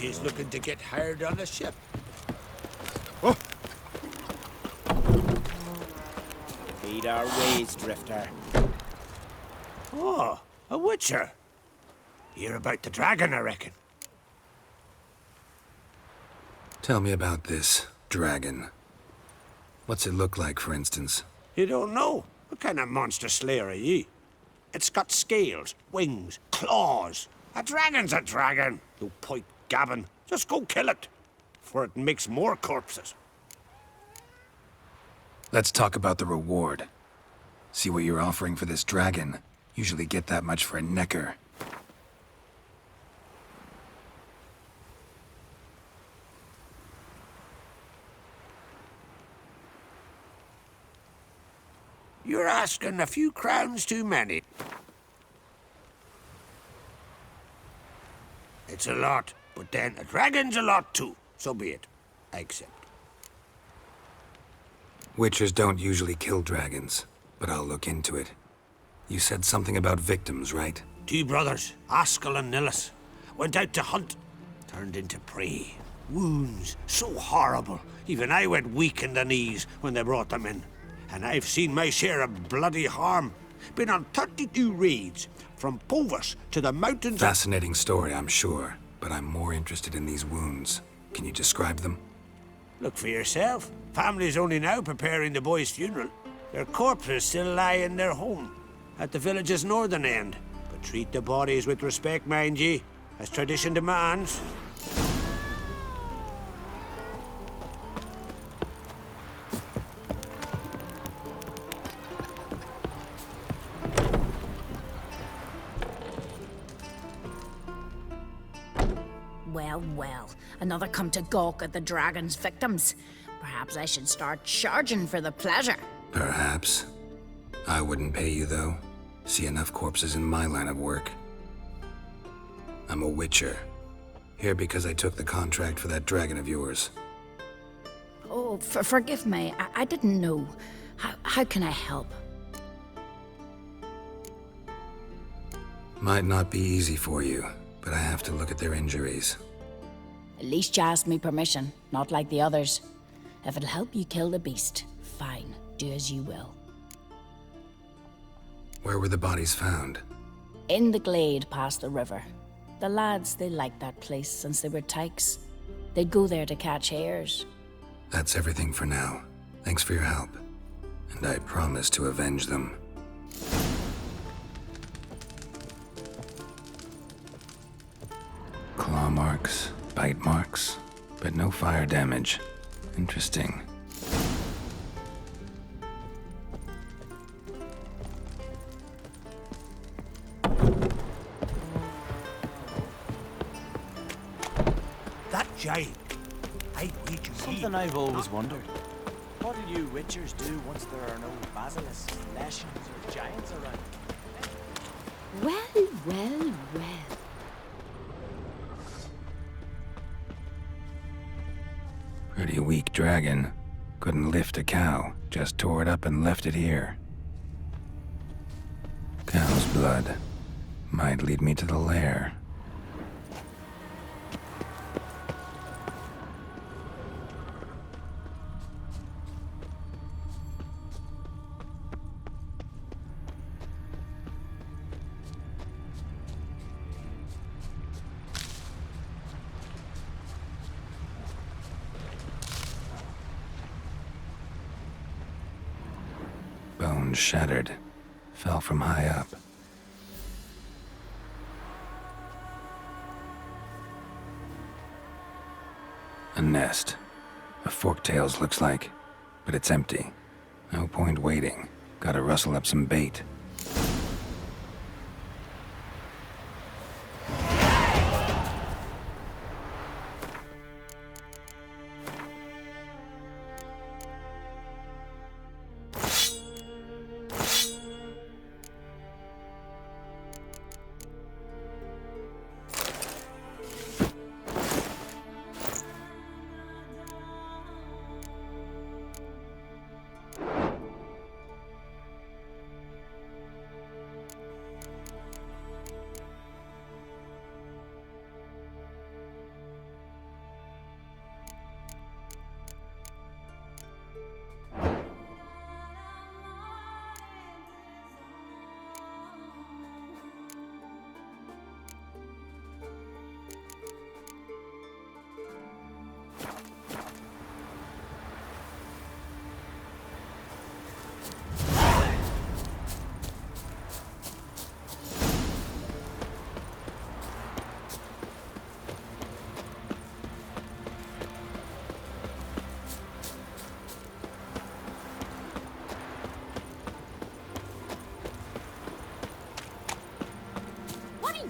he's looking to get hired on a ship. Oh. Feed our ways, Drifter. Oh, a witcher. Hear about the dragon, I reckon. Tell me about this dragon. What's it look like, for instance? You don't know? What kind of monster slayer are ye? It's got scales, wings, claws. A dragon's a dragon. No point gabbing. Just go kill it, for it makes more corpses. Let's talk about the reward. See what you're offering for this dragon. Usually get that much for a necker. You're asking a few crowns too many. It's a lot, but then a dragon's a lot too. So be it. I accept. Witchers don't usually kill dragons, but I'll look into it. You said something about victims, right? 2 brothers, Askell and Nillis, went out to hunt. Turned into prey. Wounds so horrible. Even I went weak in the knees when they brought them in. And I've seen my share of bloody harm. Been on 32 raids, from Povus to the mountains. Fascinating story, I'm sure, but I'm more interested in these wounds. Can you describe them? Look for yourself. Family's only now preparing the boy's funeral. Their corpses still lie in their home, at the village's northern end. But treat the bodies with respect, mind ye, as tradition demands. Well, well, another come to gawk at the dragon's victims. Perhaps I should start charging for the pleasure. Perhaps. I wouldn't pay you, though. See enough corpses in my line of work. I'm a witcher. Here because I took the contract for that dragon of yours. Oh, forgive me. I didn't know. How can I help? Might not be easy for you, but I have to look at their injuries. At least you asked me permission, not like the others. If it'll help you kill the beast, fine. Do as you will. Where were the bodies found? In the glade past the river. The lads, they liked that place since they were tykes. They'd go there to catch hares. That's everything for now. Thanks for your help. And I promise to avenge them. Claw marks, bite marks, but no fire damage. Interesting. That giant, I'd wager ye. Something I've always wondered. What do you witchers do once there are no basilisks, leshens, or giants around? Well, well, well. Pretty weak dragon. Couldn't lift a cow, just tore it up and left it here. Cow's blood. Might lead me to the lair. Bones shattered. Fell from high up. A nest. A forktails looks like, but it's empty. No point waiting. Gotta rustle up some bait.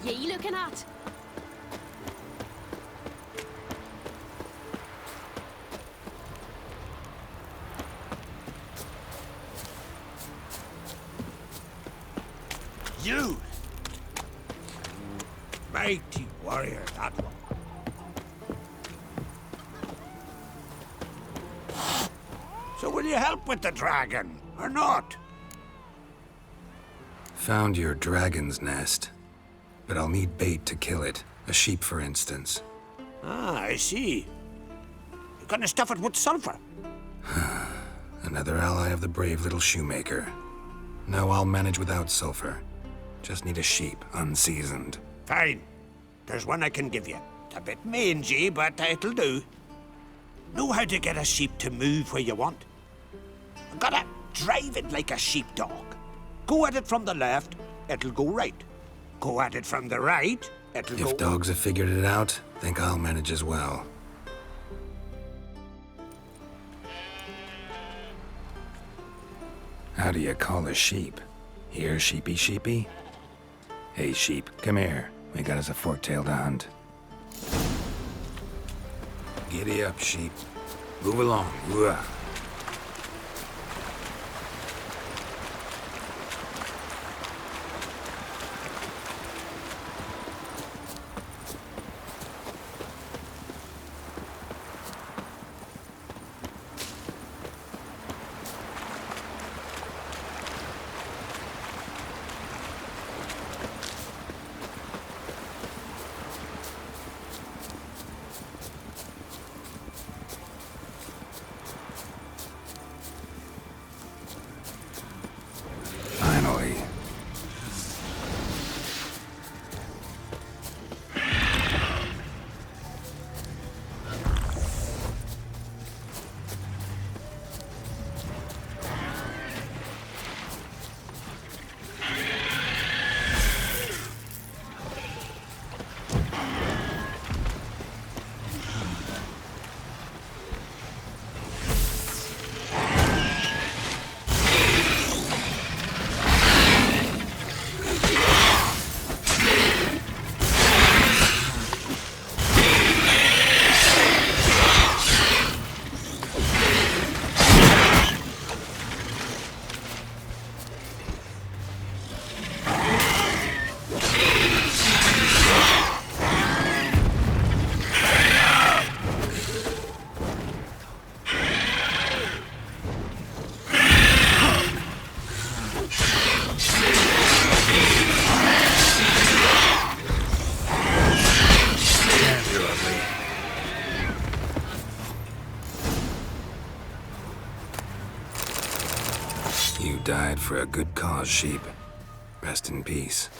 ye looking at? You! Mighty warrior, that one. So will you help with the dragon, or not? Found your dragon's nest, but I'll need bait to kill it. A sheep, for instance. Ah, I see. You're gonna stuff it with sulfur. Another ally of the brave little shoemaker. No, I'll manage without sulfur. Just need a sheep, unseasoned. Fine. There's one I can give you. It's a bit mangy, but it'll do. Know how to get a sheep to move where you want. You gotta drive it like a sheepdog. Go at it from the left, it'll go right. Go at it from the right, it'll go... If dogs have figured it out, think I'll manage as well. How do you call a sheep? Here, sheepy sheepy? Hey, sheep, come here. We got us a fork-tailed hunt. Giddy up, sheep. Move along. Whoa. Finally. You died for a good cause, sheep. Rest in peace.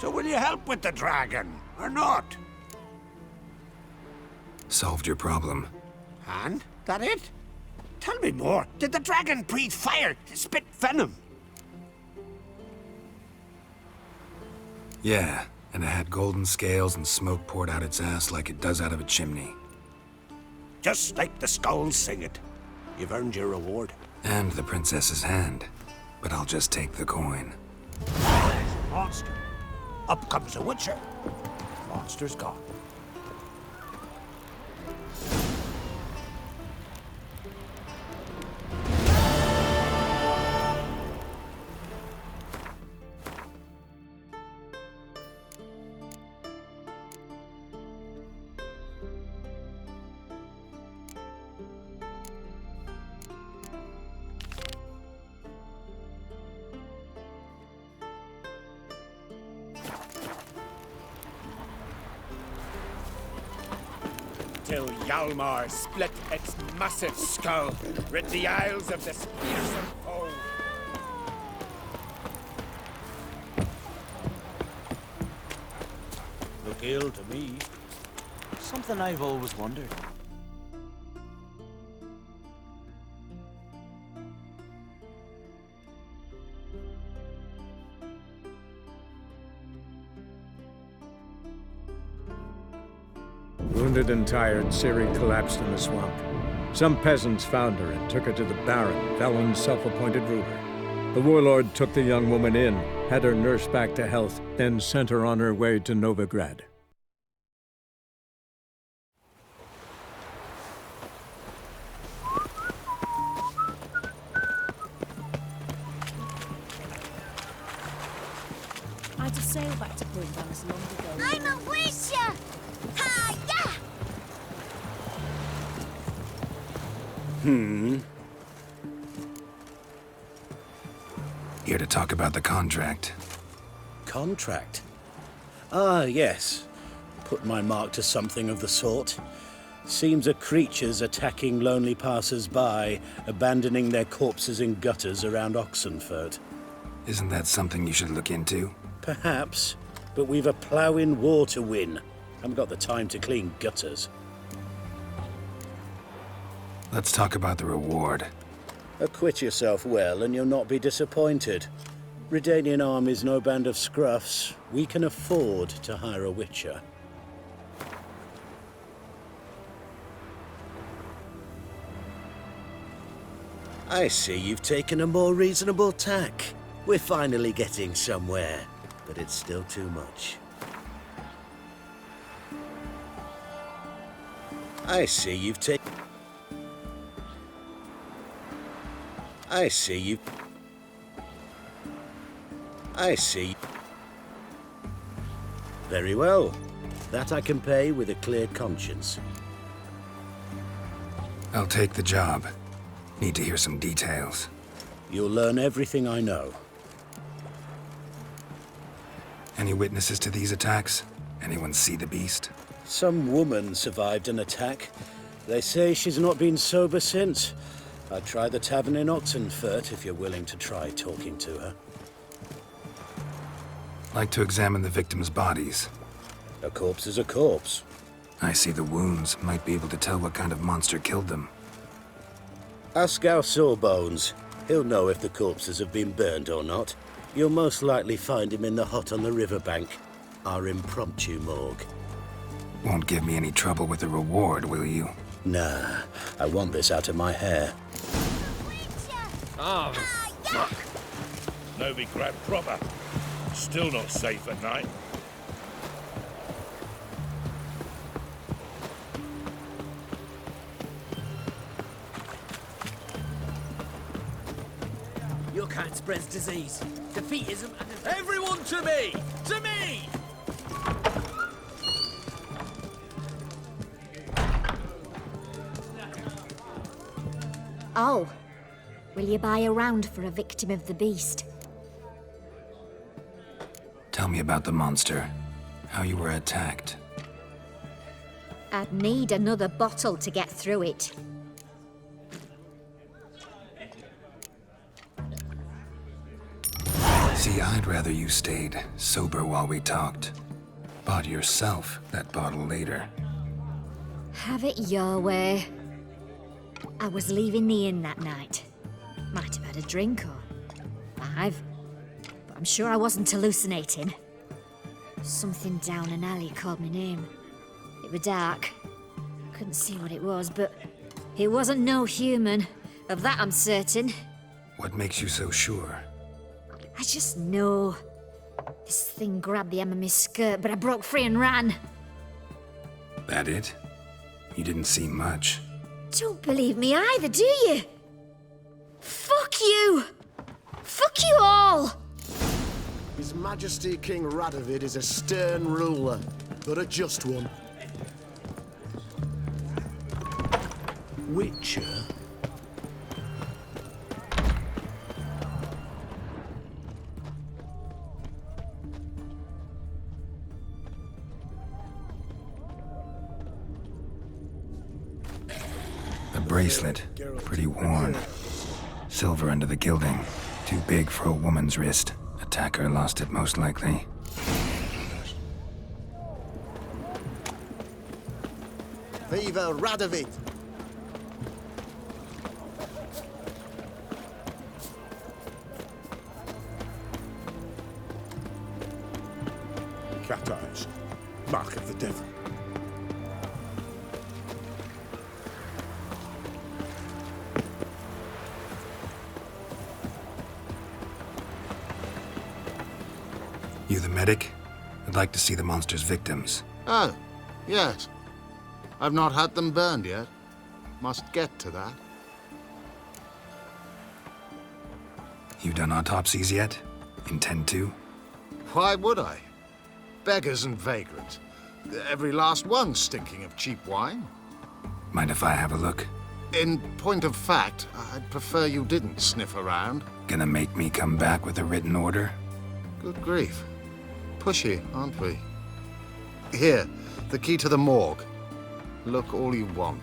So will you help with the dragon, or not? Solved your problem. And? That it? Tell me more. Did the dragon breathe fire, spit venom? Yeah, and it had golden scales and smoke poured out its ass like it does out of a chimney. Just like the skulls sing it. You've earned your reward. And the princess's hand. But I'll just take the coin. Monster. Up comes a witcher. Monster's gone. till Hjalmar split its massive skull, rid the Isles of this fearsome foe. Look ill to me. Something I've always wondered. Wounded and tired, Ciri collapsed in the swamp. Some peasants found her and took her to the Baron, Velen's self-appointed ruler. The warlord took the young woman in, had her nursed back to health, then sent her on her way to Novigrad. I had to sail back to Port long ago. I'm a witcher! Ha-ya! Here to talk about the contract. Contract? Ah, yes. Put my mark to something of the sort. Seems a creature's attacking lonely passers-by, abandoning their corpses in gutters around Oxenfurt. Isn't that something you should look into? Perhaps, but we've a ploughing war to win. Haven't got the time to clean gutters. Let's talk about the reward. Acquit yourself well and you'll not be disappointed. Redanian army's no band of scruffs. We can afford to hire a witcher. I see you've taken a more reasonable tack. We're finally getting somewhere, but it's still too much. I see you've taken... I see. Very well. That I can pay with a clear conscience. I'll take the job. Need to hear some details. You'll learn everything I know. Any witnesses to these attacks? Anyone see the beast? Some woman survived an attack. They say she's not been sober since. I'd try the tavern in Oxenfurt if you're willing to try talking to her. Like to examine the victims' bodies. A corpse is a corpse. I see the wounds. Might be able to tell what kind of monster killed them. Ask our Sawbones. He'll know if the corpses have been burned or not. You'll most likely find him in the hut on the riverbank. Our impromptu morgue. Won't give me any trouble with the reward, will you? Nah, I want this out of my hair. Oh, fuck. Novigrad proper. Still not safe at night. Your cat spreads disease. Defeatism and... Everyone to me! To me! Oh. Will you buy a round for a victim of the beast? Tell me about the monster. How you were attacked. I'd need another bottle to get through it. See, I'd rather you stayed sober while we talked. Bought yourself that bottle later. Have it your way. I was leaving the inn that night. Might have had a drink or 5, but I'm sure I wasn't hallucinating. Something down an alley called my name. It was dark. Couldn't see what it was, but it wasn't no human. Of that I'm certain. What makes you so sure? I just know. This thing grabbed the hem of my skirt, but I broke free and ran. That it? You didn't see much. Don't believe me either, do you? Fuck you! Fuck you all! His Majesty King Radovid is a stern ruler, but a just one. Witcher? bracelet, pretty worn. Silver under the gilding, too big for a woman's wrist. Attacker lost it most likely. Viva Radovid! Cat eyes. Mark of the devil. You the medic? I'd like to see the monster's victims. Oh, yes. I've not had them burned yet. Must get to that. You done autopsies yet? Intend to? Why would I? Beggars and vagrants. Every last one stinking of cheap wine. Mind if I have a look? In point of fact, I'd prefer you didn't sniff around. Gonna make me come back with a written order? Good grief. Pushy, aren't we? Here, the key to the morgue. Look all you want.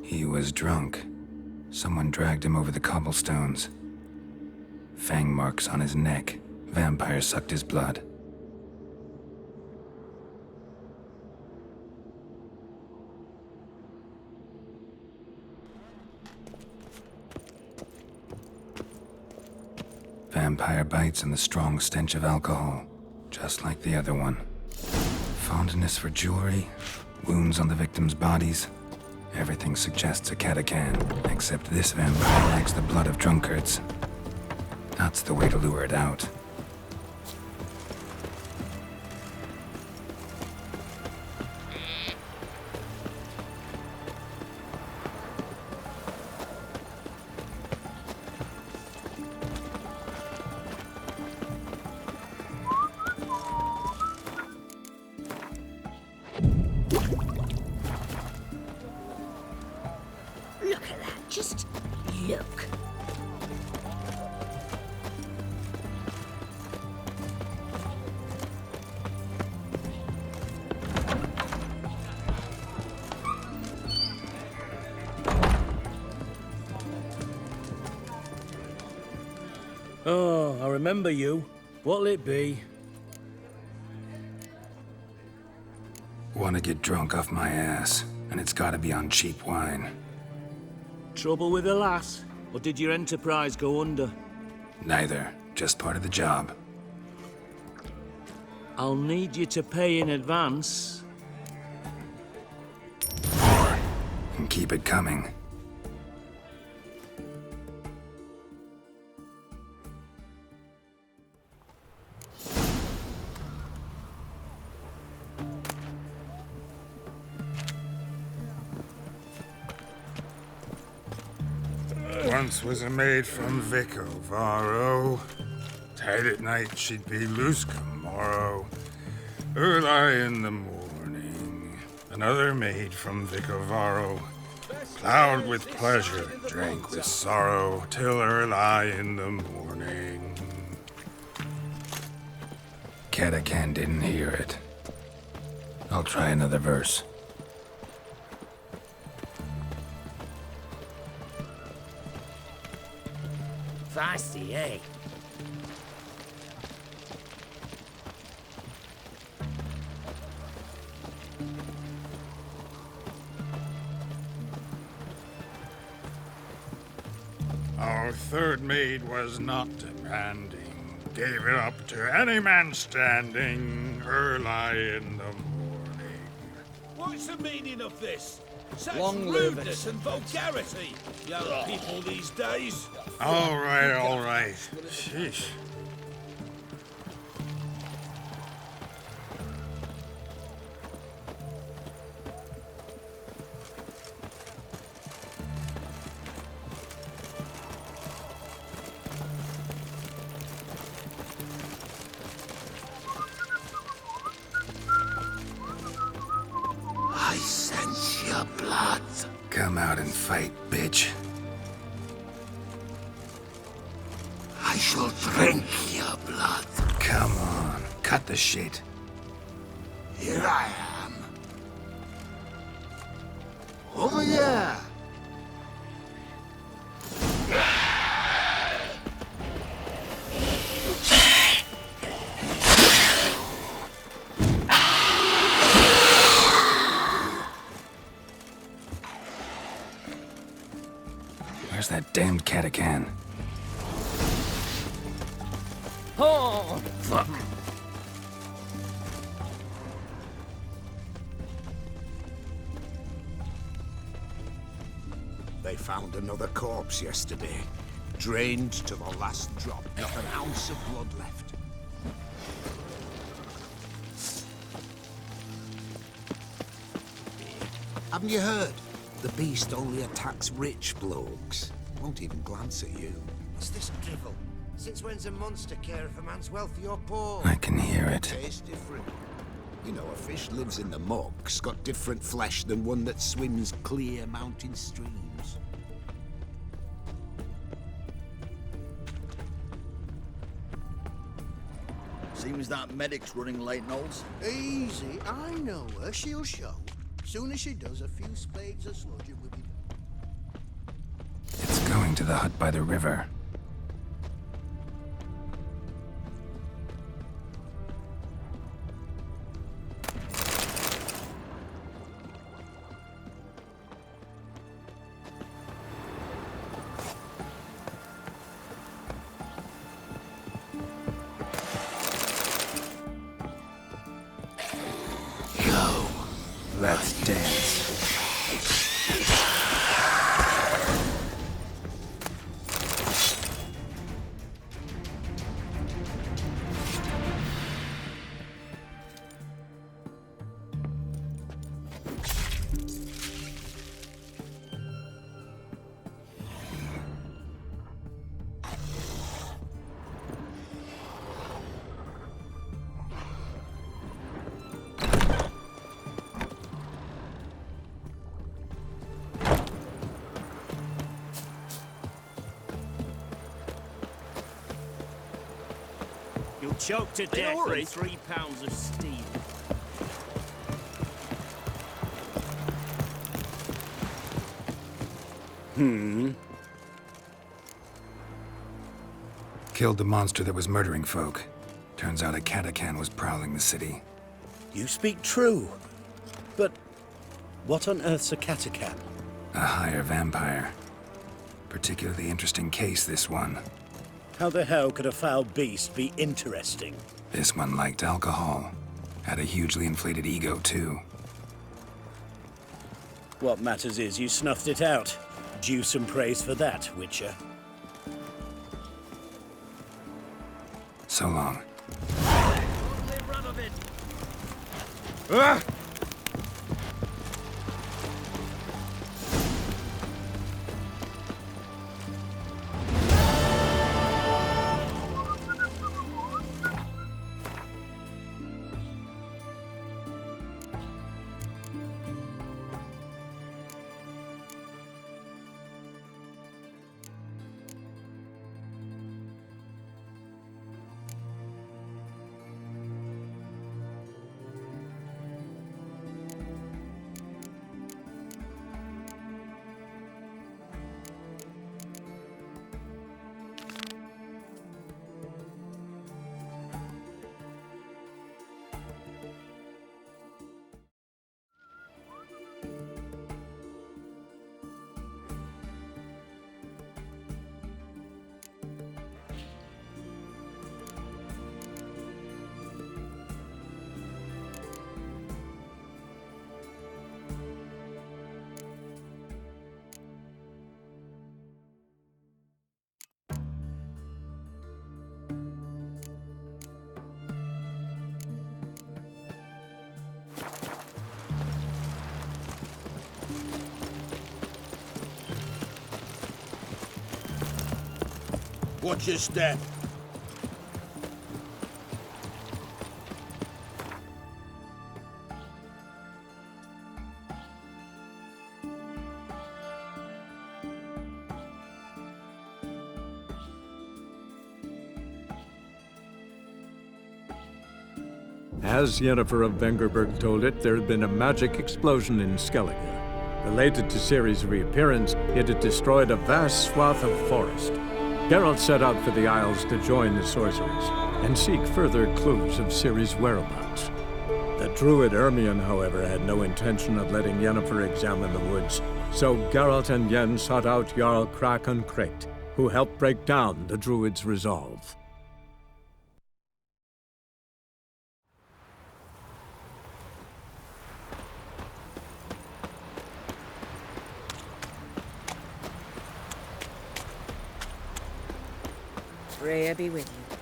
He was drunk. Someone dragged him over the cobblestones. Fang marks on his neck. Vampire sucked his blood. Vampire bites and the strong stench of alcohol, just like the other one. Fondness for jewelry, wounds on the victims' bodies. Everything suggests a catacan, except this vampire likes the blood of drunkards. That's the way to lure it out. Look at that. Just look. Oh, I remember you. What'll it be? Want to get drunk off my ass, and it's gotta be on cheap wine. Trouble with the lass? Or did your enterprise go under? Neither, just part of the job. I'll need you to pay in advance. More, and keep it coming. Once was a maid from Vico, Varro. Tight at night, she'd be loose come morrow. Early in the morning, another maid from Vico, Varro. Plowed with pleasure, drank with sorrow, till early in the morning. Catacan didn't hear it. I'll try another verse. Feisty, eh? Our third maid was not demanding, gave it up to any man standing, early in the morning. What's the meaning of this? Such Long live rudeness and vulgarity, young people these days. All right, all right. Sheesh. blood. Come out and fight, bitch. I shall drink your blood. Come on, cut the shit. Here I am. Over here. Where's that damned catacan? Oh! Fuck. They found another corpse yesterday. Drained to the last drop. Not an ounce of blood left. Haven't you heard? The beast only attacks rich blokes. Won't even glance at you. What's this drivel? Since when's a monster care if a man's wealthy or poor? I can hear it. Tastes different. You know, a fish lives in the muck's got different flesh than one that swims clear mountain streams. Seems that medic's running late, Knowles. Easy, I know her. She'll show. Soon as she does, a few spades of sludge will be done. It's going to the hut by the river. Let's dance. You'll choke to death on 3 pounds of steel. Killed the monster that was murdering folk. Turns out a catacan was prowling the city. You speak true. But what on earth's a catacan? A higher vampire. Particularly interesting case, this one. How the hell could a foul beast be interesting? This one liked alcohol. Had a hugely inflated ego, too. What matters is you snuffed it out. Due some praise for that, Witcher. So long. Watch your step. As Yennefer of Vengerberg told it, there had been a magic explosion in Skellige. Related to Ciri's reappearance, it had destroyed a vast swath of forest. Geralt set out for the Isles to join the sorcerers and seek further clues of Ciri's whereabouts. The druid Ermion, however, had no intention of letting Yennefer examine the woods, so Geralt and Yen sought out Jarl Krakon Krayt, who helped break down the druid's resolve. Freya be with you.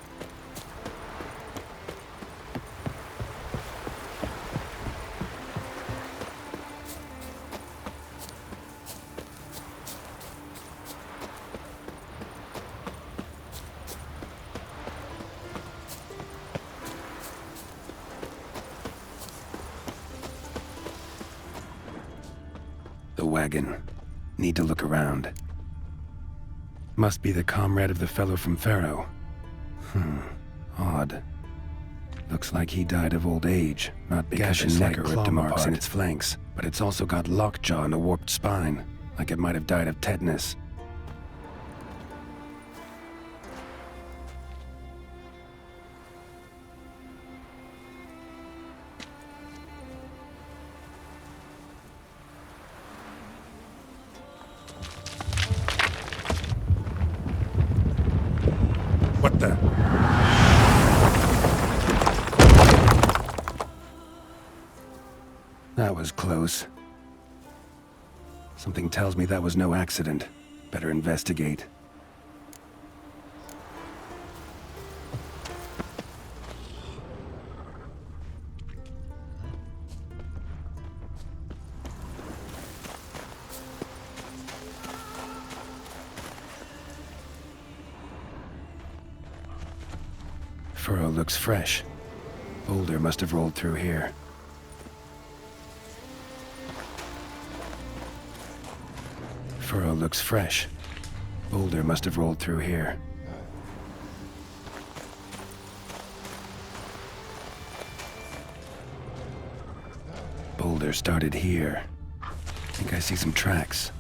The wagon. Need to look around. Must be the comrade of the fellow from Pharaoh. Odd. Looks like he died of old age, not because of neck or rip marks in its flanks, but it's also got lockjaw and a warped spine, like it might have died of tetanus. What the? That was close. Something tells me that was no accident. Better investigate. Furrow looks fresh. Boulder must have rolled through here. Furrow looks fresh. Boulder must have rolled through here. Boulder started here. I think I see some tracks.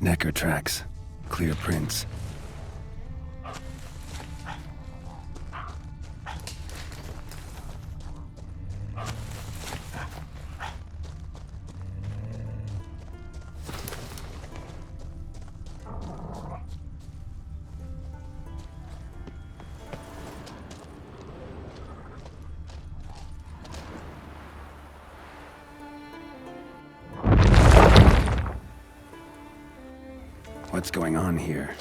Necker tracks. Clear prints. What's going on here?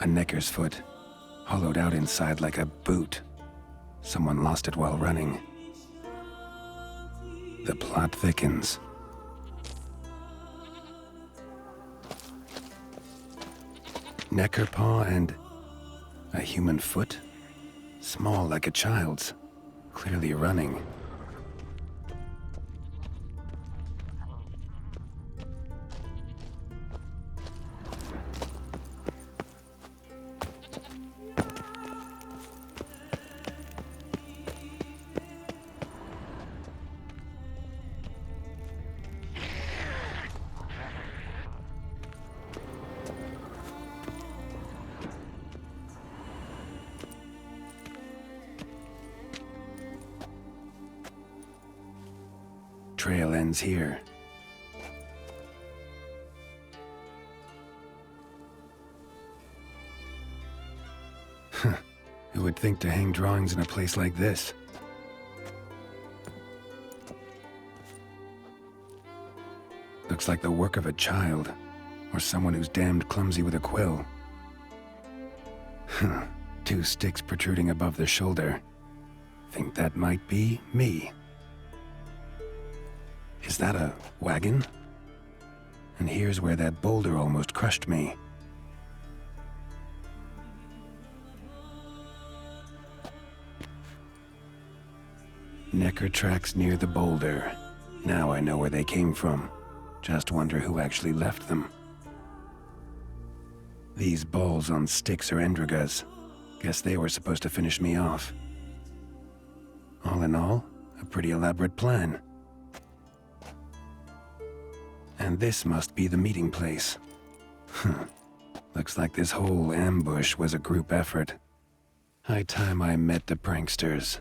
A necker's foot, hollowed out inside like a boot. Someone lost it while running. The plot thickens. Necker paw and a human foot? Small like a child's, clearly running. Trail ends here. Who would think to hang drawings in a place like this? Looks like the work of a child, or someone who's damned clumsy with a quill. 2 sticks protruding above the shoulder. Think that might be me. Is that a wagon? And here's where that boulder almost crushed me. Necker tracks near the boulder. Now I know where they came from. Just wonder who actually left them. These balls on sticks are Endrigas. Guess they were supposed to finish me off. All in all, a pretty elaborate plan. And this must be the meeting place. Looks like this whole ambush was a group effort. High time I met the pranksters.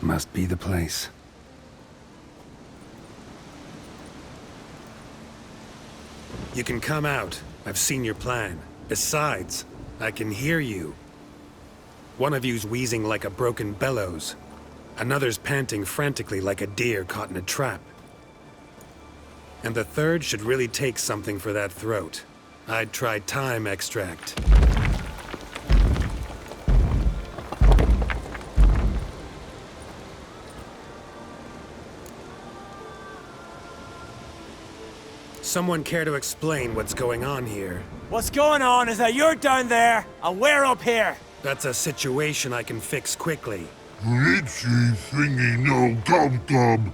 Must be the place. You can come out. I've seen your plan. Besides, I can hear you. One of you's wheezing like a broken bellows. Another's panting frantically like a deer caught in a trap. And the third should really take something for that throat. I'd try thyme extract. Someone care to explain what's going on here? What's going on is that you're down there, and we're up here. That's a situation I can fix quickly. Witchy thingy no gum gum.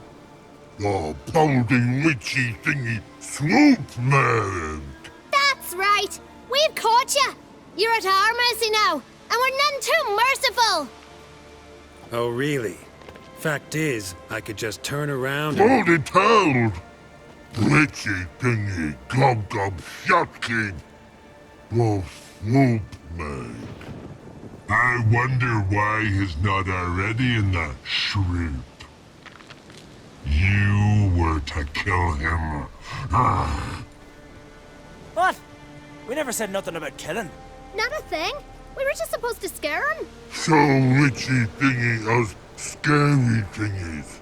The pounding witchy thingy Swoopman! That's right! We've caught you! You're at our mercy now, and we're none too merciful! Oh, really? Fact is, I could just turn around Hold it held! Glitchy thingy, gob gob shot king. Oh, Swoopman. I wonder why he's not already in the shrimp. You were to kill him. What? We never said nothing about killing. Not a thing. We were just supposed to scare him. So witchy thingy us scary thingies.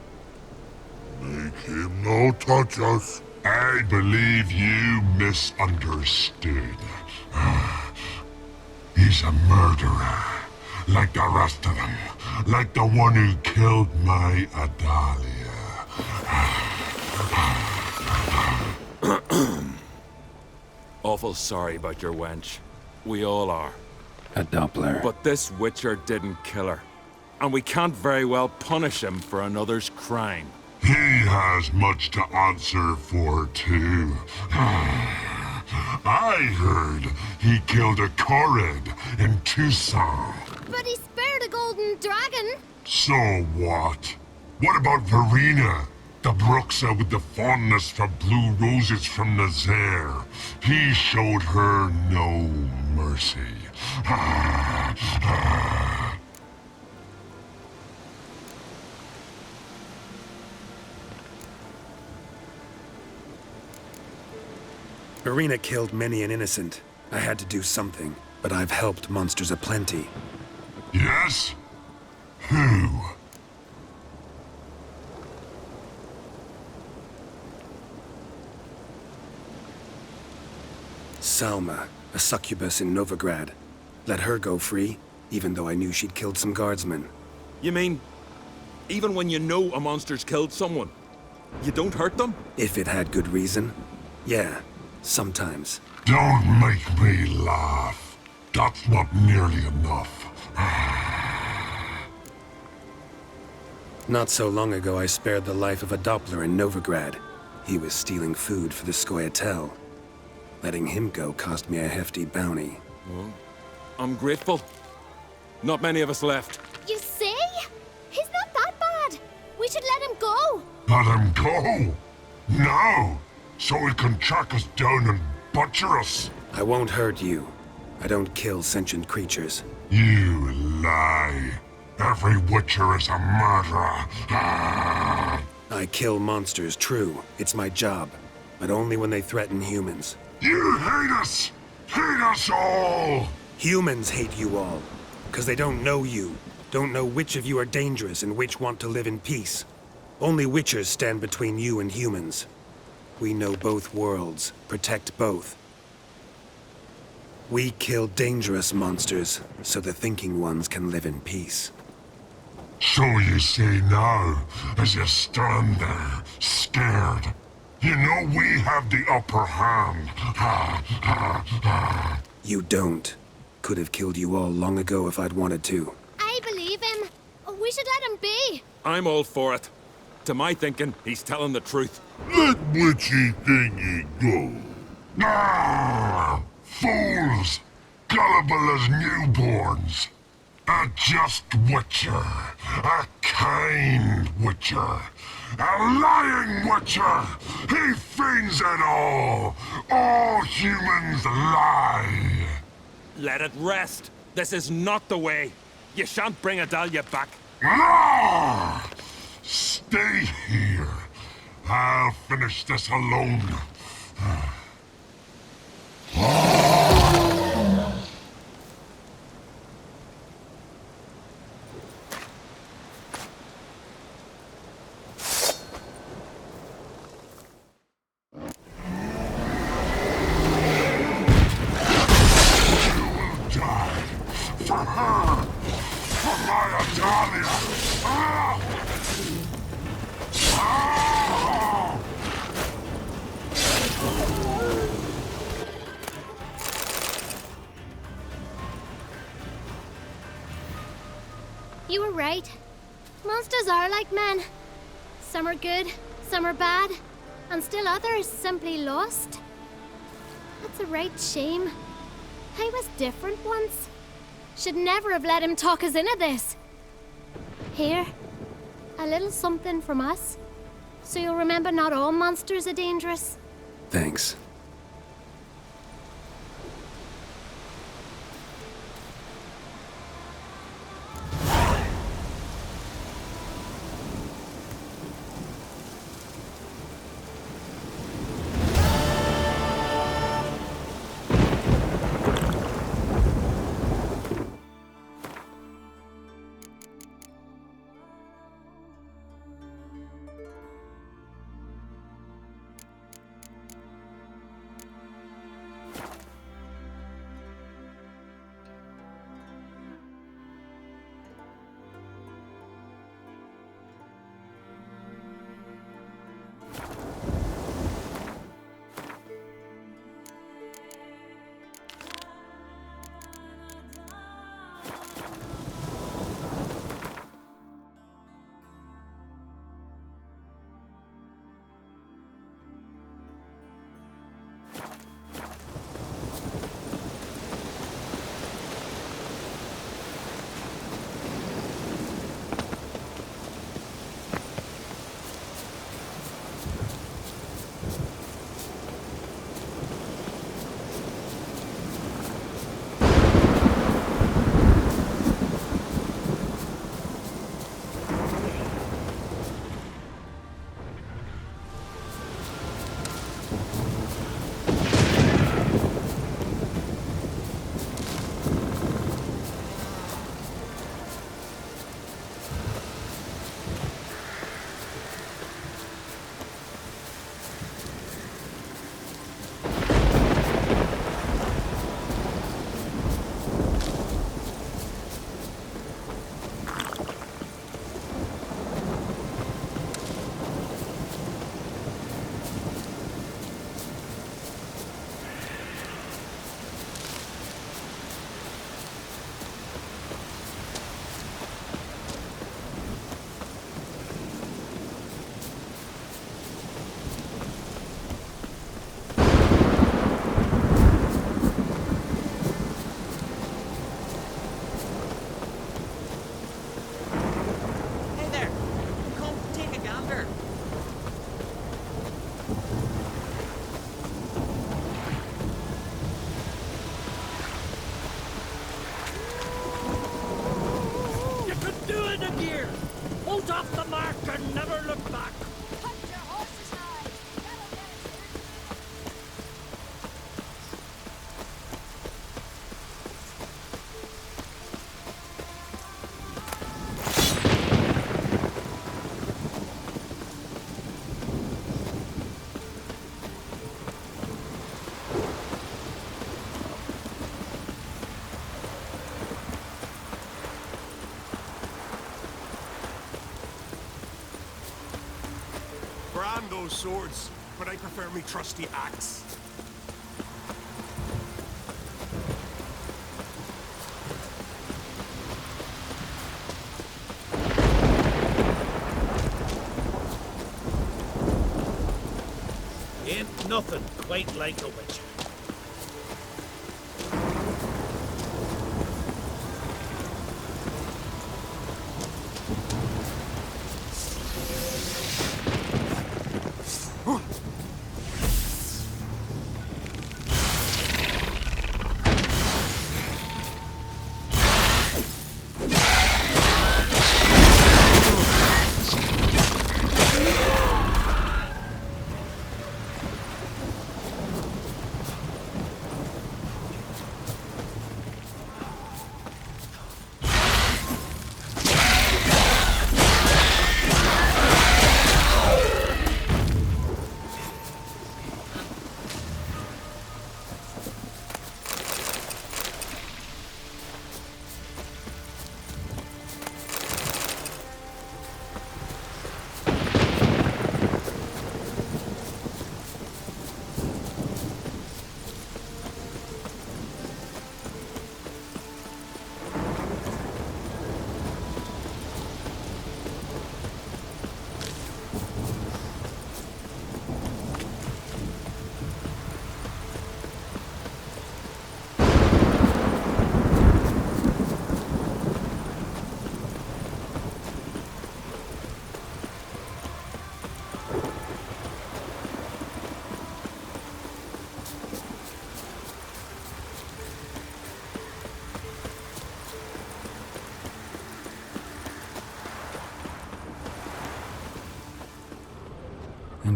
Make him no touch us. I believe you misunderstood. He's a murderer. Like the rest of them. Like the one who killed my Adalia. Awful sorry about your wench. We all are. a Doppler. But this Witcher didn't kill her. And we can't very well punish him for another's crime. He has much to answer for, too. I heard he killed a Korred in Tucson. But he spared a golden dragon. So what? What about Verena? The Bruxa with the fondness for blue roses from Nazaire. He showed her no mercy. Verena killed many an innocent. I had to do something, but I've helped monsters aplenty. Yes? Who? Salma, a succubus in Novigrad. Let her go free, even though I knew she'd killed some guardsmen. You mean, even when you know a monster's killed someone, you don't hurt them? If it had good reason. Yeah, sometimes. Don't make me laugh. That's not nearly enough. Not so long ago, I spared the life of a Doppler in Novigrad. He was stealing food for the Scoia'tael. Letting him go cost me a hefty bounty. Well, I'm grateful. Not many of us left. You see? He's not that bad. We should let him go. Let him go? Now? So he can track us down and butcher us? I won't hurt you. I don't kill sentient creatures. You lie. Every Witcher is a murderer. I kill monsters, true. It's my job. But only when they threaten humans. You hate us! Hate us all! Humans hate you all. Because they don't know you. Don't know which of you are dangerous and which want to live in peace. Only Witchers stand between you and humans. We know both worlds. Protect both. We kill dangerous monsters, so the thinking ones can live in peace. So you say now, as you stand there, scared. You know we have the upper hand. You don't. Could have killed you all long ago if I'd wanted to. I believe him. We should let him be. I'm all for it. To my thinking, he's telling the truth. Let witchy thingy go. Fools! Gullible as newborns. A just Witcher. A kind Witcher. A lying Witcher! He feigns it all! All humans lie! Let it rest. This is not the way. You shan't bring Adalia back. Ah! Stay here. I'll finish this alone. You were right. Monsters are like men. Some are good, some are bad. and still others simply lost. That's a right shame. I was different once. Should never have let him talk us into this. Here, a little something from us, so you'll remember not all monsters are dangerous. Thanks. Brand those swords, but I prefer me trusty axe. Ain't nothing quite like a witcher.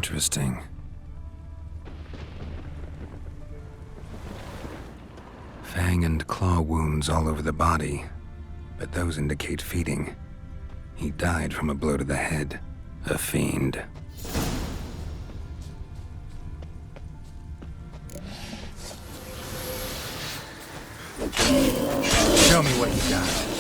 Interesting. Fang and claw wounds all over the body, but those indicate feeding. He died from a blow to the head. A fiend. Show me what you got.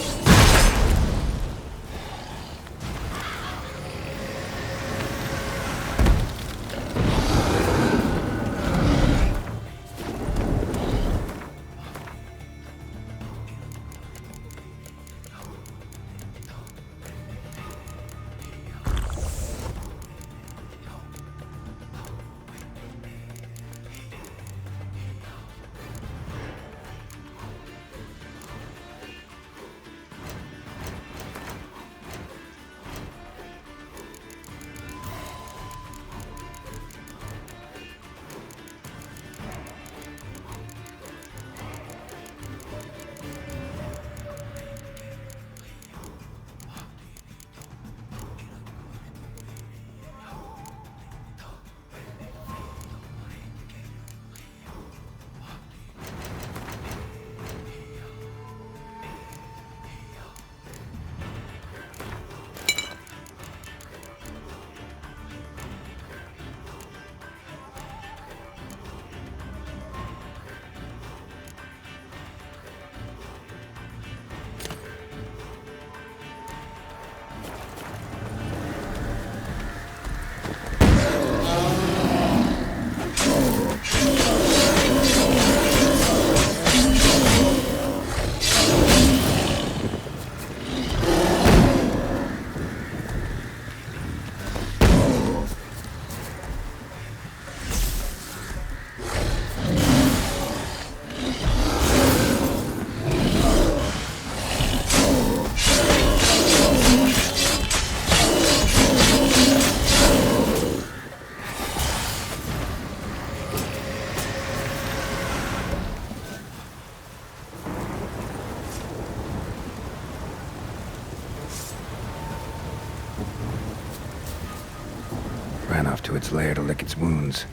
Ran off to its lair to lick its wounds.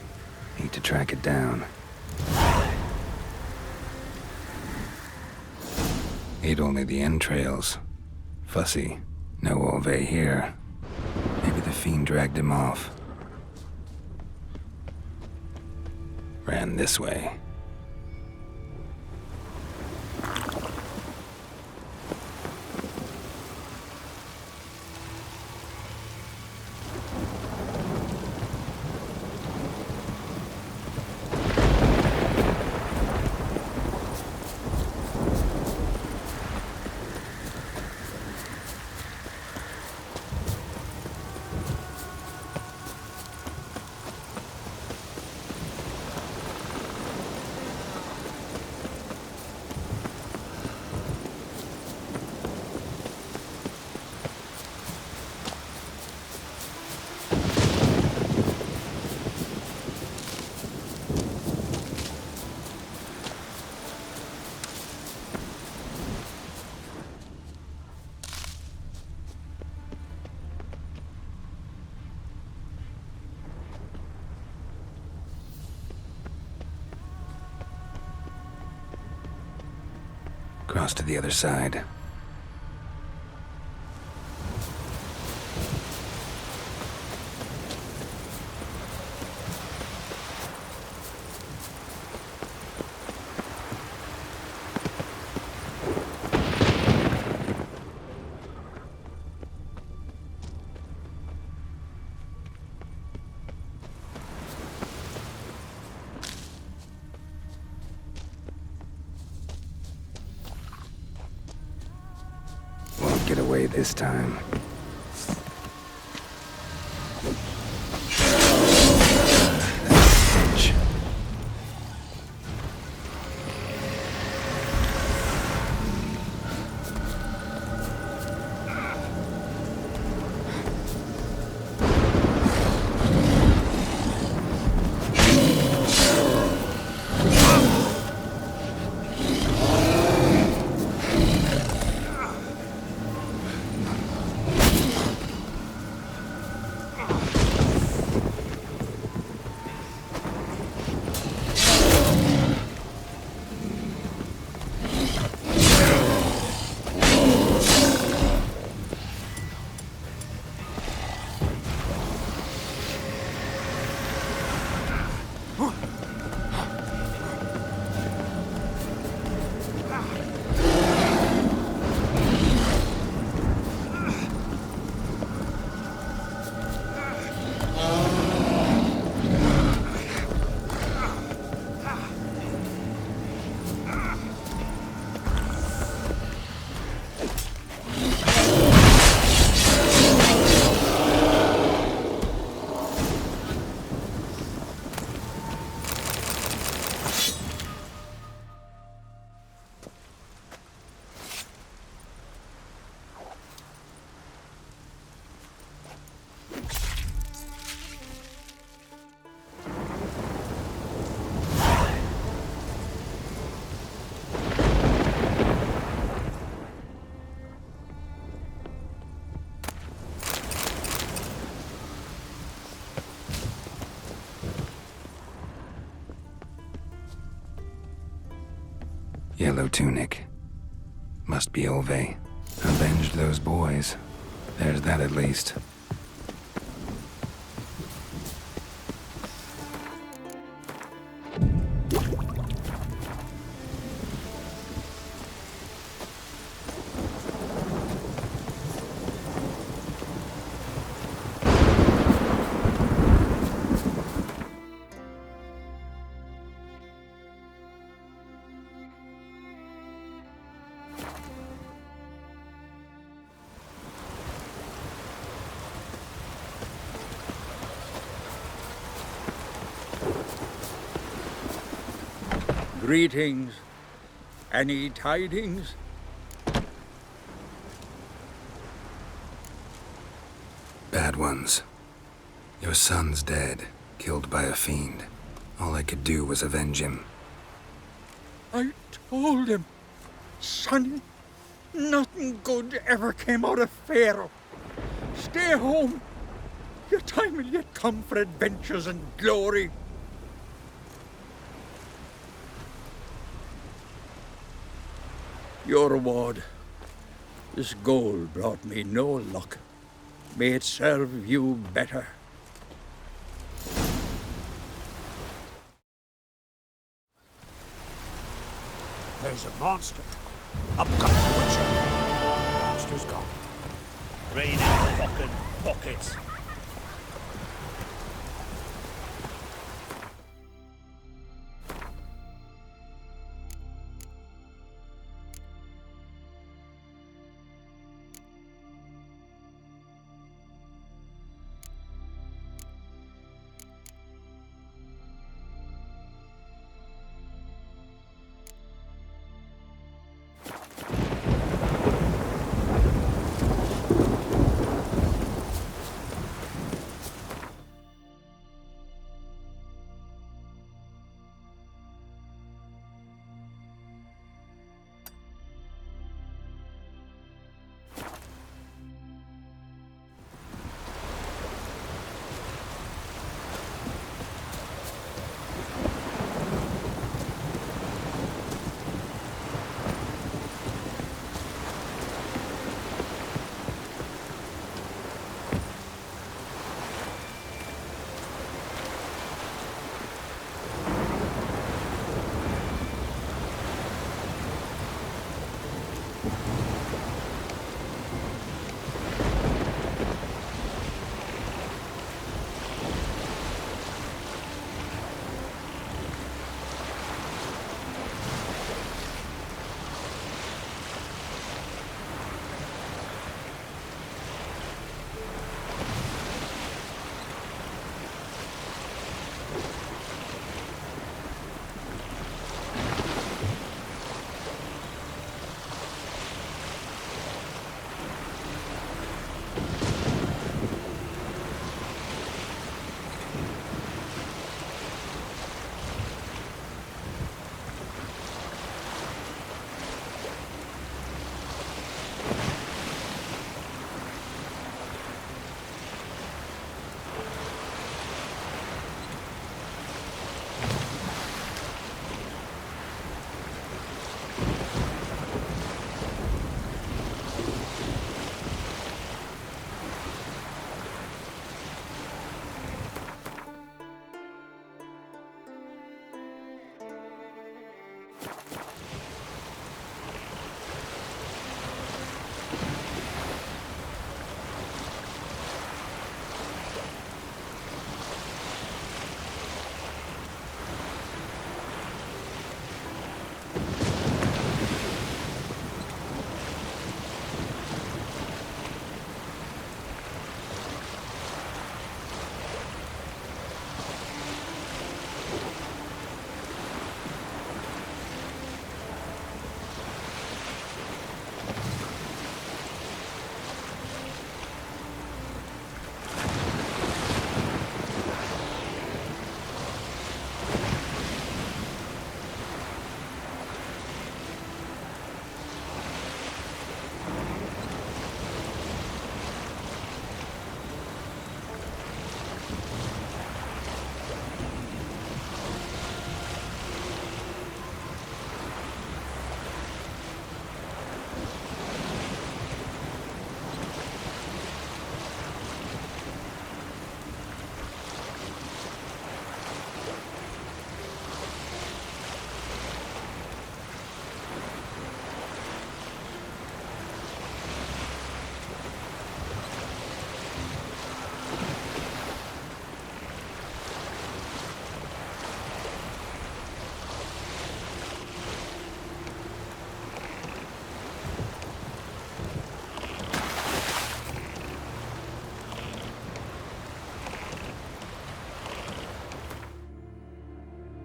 Need to track it down. Ate only the entrails. Fussy. No Olve here. Maybe the fiend dragged him off. Ran this way. Cross to the other side. Get away this time. Yellow tunic. Must be Ove. Avenged those boys. There's that at least. Greetings. Any tidings? Bad ones. Your son's dead, killed by a fiend. All I could do was avenge him. I told him, Sonny, nothing good ever came out of Pharaoh. Stay home. Your time will yet come for adventures and glory. Your reward. This gold brought me no luck. May it serve you better. There's a monster. Up comes the Witcher. Monster's gone. Rain in fucking buckets.